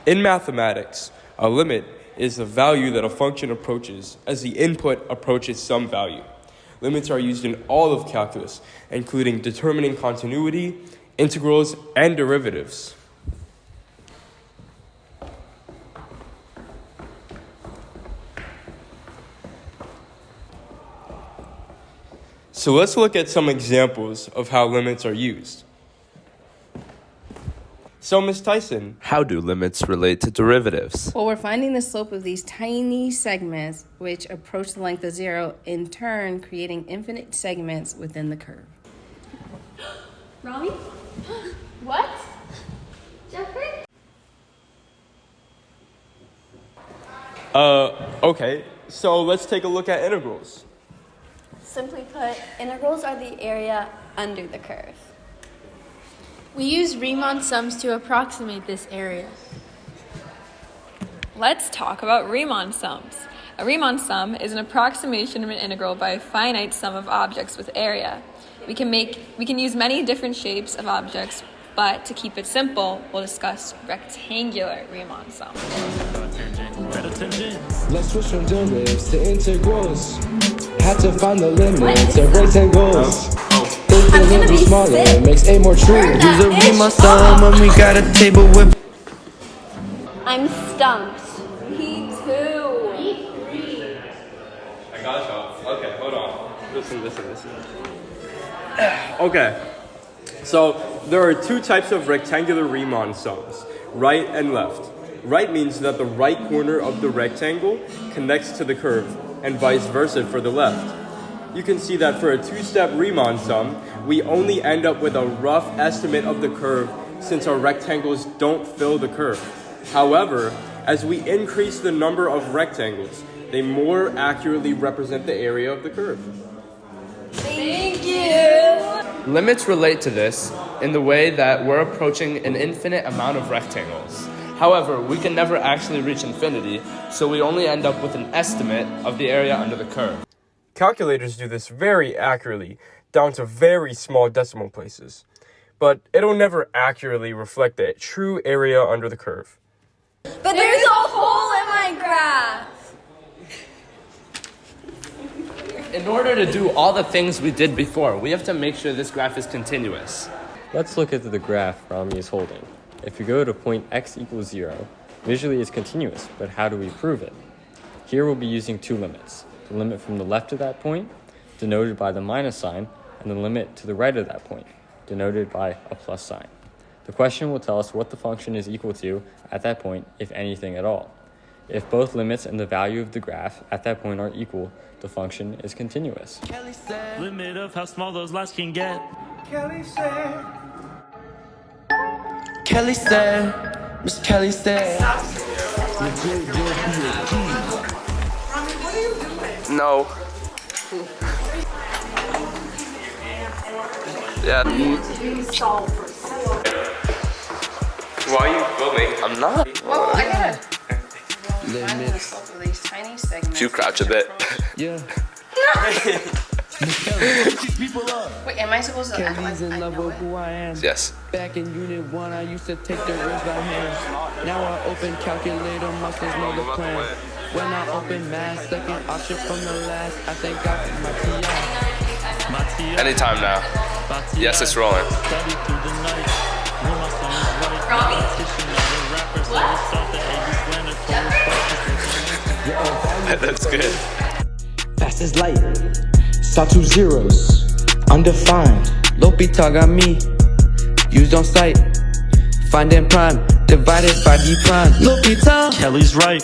In mathematics, a limit is the value that a function approaches as the input approaches some value. Limits are used in all of calculus, including determining continuity, integrals, and derivatives. So let's look at some examples of how limits are used. So, Ms. Tyson, how do limits relate to derivatives? Well, we're finding the slope of these tiny segments which approach the length of 0, in turn creating infinite segments within the curve. Rami? What? Geoffrey? Okay, so let's take a look at integrals. Simply put, integrals are the area under the curve. We use Riemann sums to approximate this area. Let's talk about Riemann sums. A Riemann sum is an approximation of an integral by a finite sum of objects with area. We can use many different shapes of objects, but to keep it simple, we'll discuss rectangular Riemann sums. Let's switch from derivatives to integrals. Had to find the limits of rectangles. If the limit is smaller, it makes A more true. Use a Riemann sum when we got a table with. I'm stumped. Me too. I got you. Okay, hold on. Listen. Okay, so there are two types of rectangular Riemann sums, right and left. Right means that the right corner of the rectangle connects to the curve, and vice versa for the left. You can see that for a two-step Riemann sum, we only end up with a rough estimate of the curve since our rectangles don't fill the curve. However, as we increase the number of rectangles, they more accurately represent the area of the curve. Thank you. Limits relate to this in the way that we're approaching an infinite amount of rectangles. However, we can never actually reach infinity, so we only end up with an estimate of the area under the curve. Calculators do this very accurately, down to very small decimal places. But it'll never accurately reflect the true area under the curve. But there's a hole in my graph. In order to do all the things we did before, we have to make sure this graph is continuous. Let's look at the graph Rami is holding. If you go to point x equals 0, visually it's continuous, but how do we prove it? Here we'll be using two limits. The limit from the left of that point, denoted by the minus sign, and the limit to the right of that point, denoted by a plus sign. The question will tell us what the function is equal to at that point, if anything at all. If both limits and the value of the graph at that point are equal, the function is continuous. Limit of how small those lines can get. Miss Kelly said. No. Yeah. Why are you filming? I'm not. Well, I gotta find the slope of these tiny segments. You crouch a bit. Yeah. Wait, am I supposed to act like Kelly's in I love know with it? who I am. Yes. Back in unit 1, I used to take the risk by hand. Now I open calculator, muscles know the plan. When I open math, second option from the last. I thank God for my TI. Anytime now. Yes, it's rolling. That's good. Fast as light. Saw two zeros. Undefined. L'Hopital got me. Used on site. Finding prime. Divided by D prime. L'Hopital. Kelly's right.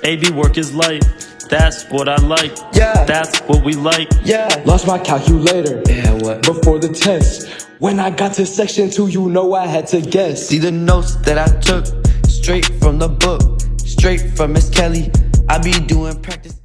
AB work is light. That's what I like. Yeah. That's what we like. Yeah. Lost my calculator. Yeah, what? Before the test. When I got to section 2, you know I had to guess. See the notes that I took. Straight from the book. Straight from Miss Kelly. I be doing practice.